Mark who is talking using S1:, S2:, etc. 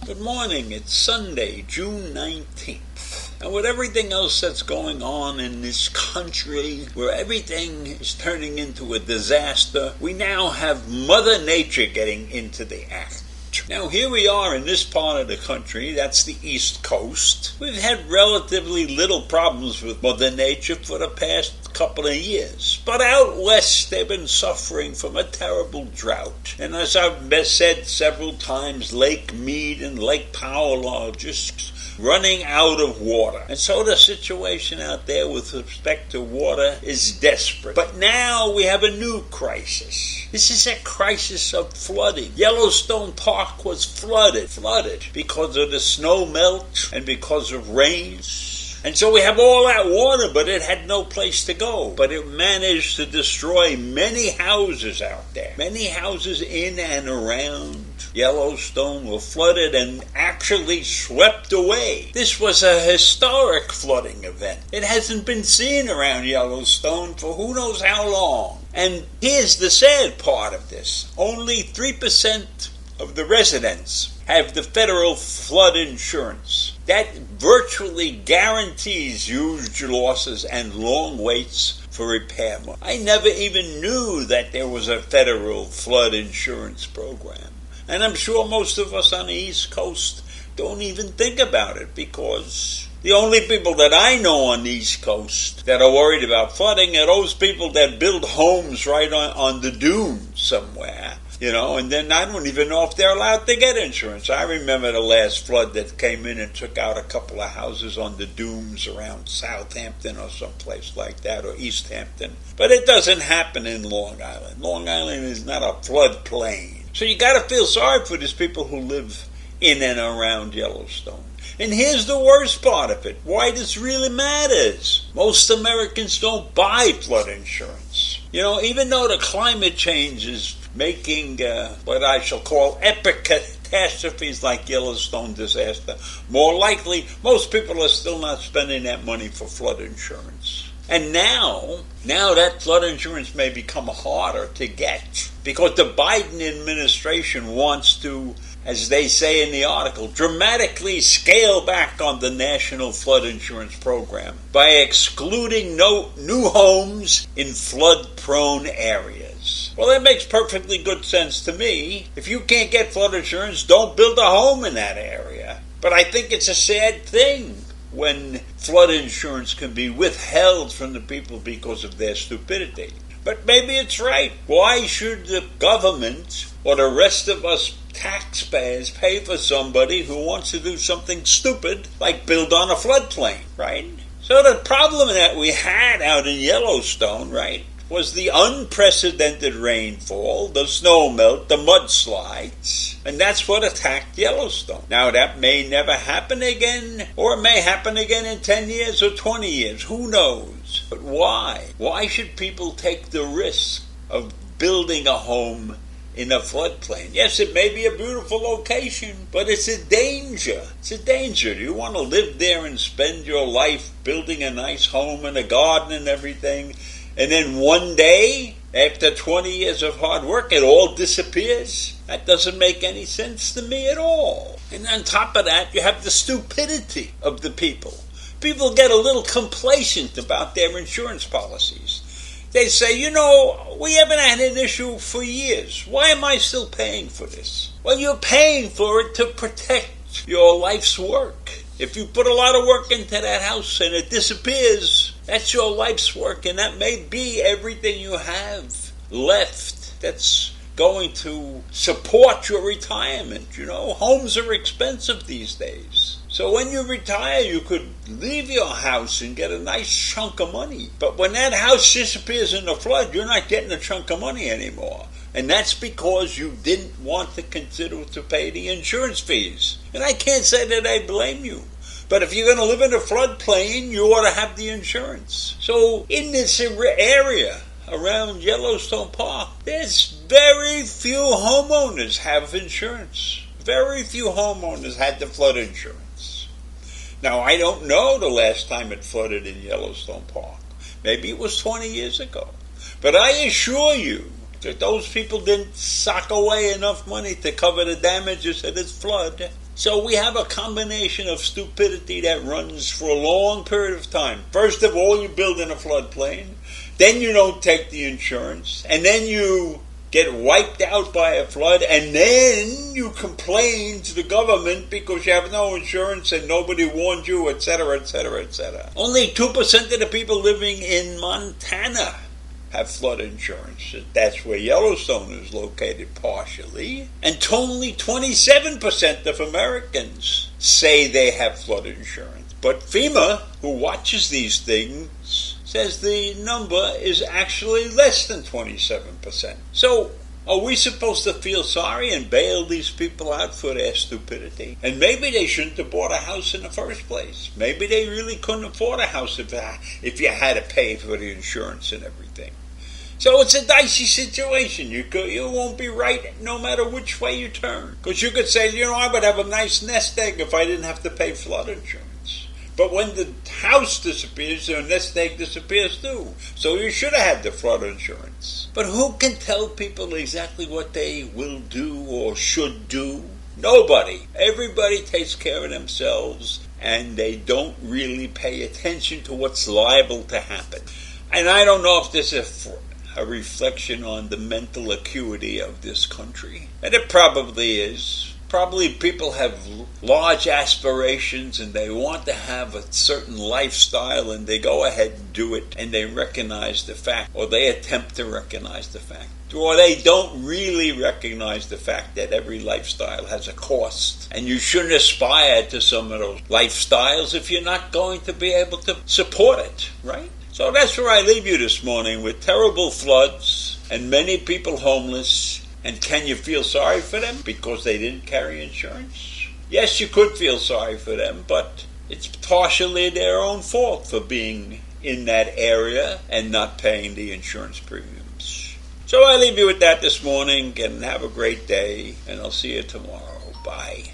S1: Good morning. It's Sunday, June 19th. And with everything else that's going on in this country, where everything is turning into a disaster, we now have Mother Nature getting into the act. Now here we are in this part of the country, that's the East Coast. We've had relatively little problems with Mother Nature for the past couple of years. But out west they've been suffering from a terrible drought. And as I've said several times, Lake Mead and Lake Powell are just running out of water. And so the situation out there with respect to water is desperate. But now we have a new crisis. This is a crisis of flooding. Yellowstone Park was flooded because of the snow melt and because of rains. And so we have all that water, but it had no place to go. But it managed to destroy many houses out there. Many houses in and around Yellowstone were flooded and actually swept away. This was a historic flooding event. It hasn't been seen around Yellowstone for who knows how long. And here's the sad part of this. Only 3% of the residents have the federal flood insurance. That virtually guarantees huge losses and long waits for repair. I never even knew that there was a federal flood insurance program. And I'm sure most of us on the East Coast don't even think about it, because the only people that I know on the East Coast that are worried about flooding are those people that build homes right on the dunes somewhere. And then I don't even know if they're allowed to get insurance. I remember the last flood that came in and took out a couple of houses on the dunes around Southampton or someplace like that, or East Hampton. But it doesn't happen in Long Island. Long Island is not a floodplain. So you got to feel sorry for these people who live in and around Yellowstone. And here's the worst part of it, why this really matters. Most Americans don't buy flood insurance. Even though the climate change is making what I shall call epic catastrophes like Yellowstone disaster more likely, most people are still not spending that money for flood insurance. And now that flood insurance may become harder to get, because the Biden administration wants to, as they say in the article, dramatically scale back on the National Flood Insurance Program by excluding new homes in flood-prone areas. Well, that makes perfectly good sense to me. If you can't get flood insurance, don't build a home in that area. But I think it's a sad thing when flood insurance can be withheld from the people because of their stupidity. But maybe it's right. Why should the government or the rest of us taxpayers pay for somebody who wants to do something stupid like build on a floodplain, right? So the problem that we had out in Yellowstone, right, was the unprecedented rainfall, the snow melt, the mudslides, and that's what attacked Yellowstone. Now that may never happen again, or it may happen again in 10 years or 20 years, who knows? But why? Why should people take the risk of building a home in a floodplain? Yes, it may be a beautiful location, but it's a danger. It's a danger. Do you want to live there and spend your life building a nice home and a garden and everything, and then one day, after 20 years of hard work, it all disappears? That doesn't make any sense to me at all. And on top of that, you have the stupidity of the people. People get a little complacent about their insurance policies. They say, we haven't had an issue for years. Why am I still paying for this? Well, you're paying for it to protect your life's work. If you put a lot of work into that house and it disappears, that's your life's work, and that may be everything you have left that's going to support your retirement. Homes are expensive these days. So when you retire, you could leave your house and get a nice chunk of money. But when that house disappears in the flood, you're not getting a chunk of money anymore. And that's because you didn't want to consider to pay the insurance fees. And I can't say that I blame you. But if you're going to live in a floodplain, you ought to have the insurance. So in this area around Yellowstone Park, there's very few homeowners have insurance. Very few homeowners had the flood insurance. Now, I don't know the last time it flooded in Yellowstone Park. Maybe it was 20 years ago. But I assure you that those people didn't sock away enough money to cover the damages of this flood. So we have a combination of stupidity that runs for a long period of time. First of all, you build in a floodplain, then you don't take the insurance, and then you get wiped out by a flood, and then you complain to the government because you have no insurance and nobody warned you, etc., etc., etc. Only 2% of the people living in Montana have flood insurance. That's where Yellowstone is located partially. And only 27% of Americans say they have flood insurance. But FEMA, who watches these things, says the number is actually less than 27%. So, are we supposed to feel sorry and bail these people out for their stupidity? And maybe they shouldn't have bought a house in the first place. Maybe they really couldn't afford a house if you had to pay for the insurance and everything. So it's a dicey situation. You won't be right no matter which way you turn. Because you could say, I would have a nice nest egg if I didn't have to pay flood insurance. But when the house disappears, the nest egg disappears too. So you should have had the flood insurance. But who can tell people exactly what they will do or should do? Nobody. Everybody takes care of themselves, and they don't really pay attention to what's liable to happen. And I don't know if this is a reflection on the mental acuity of this country. And it probably is. Probably people have large aspirations and they want to have a certain lifestyle and they go ahead and do it and they recognize the fact, or they attempt to recognize the fact, or they don't really recognize the fact that every lifestyle has a cost and you shouldn't aspire to some of those lifestyles if you're not going to be able to support it, right? So that's where I leave you this morning, with terrible floods and many people homeless. And can you feel sorry for them because they didn't carry insurance? Yes, you could feel sorry for them, but it's partially their own fault for being in that area and not paying the insurance premiums. So I leave you with that this morning, and have a great day, and I'll see you tomorrow. Bye.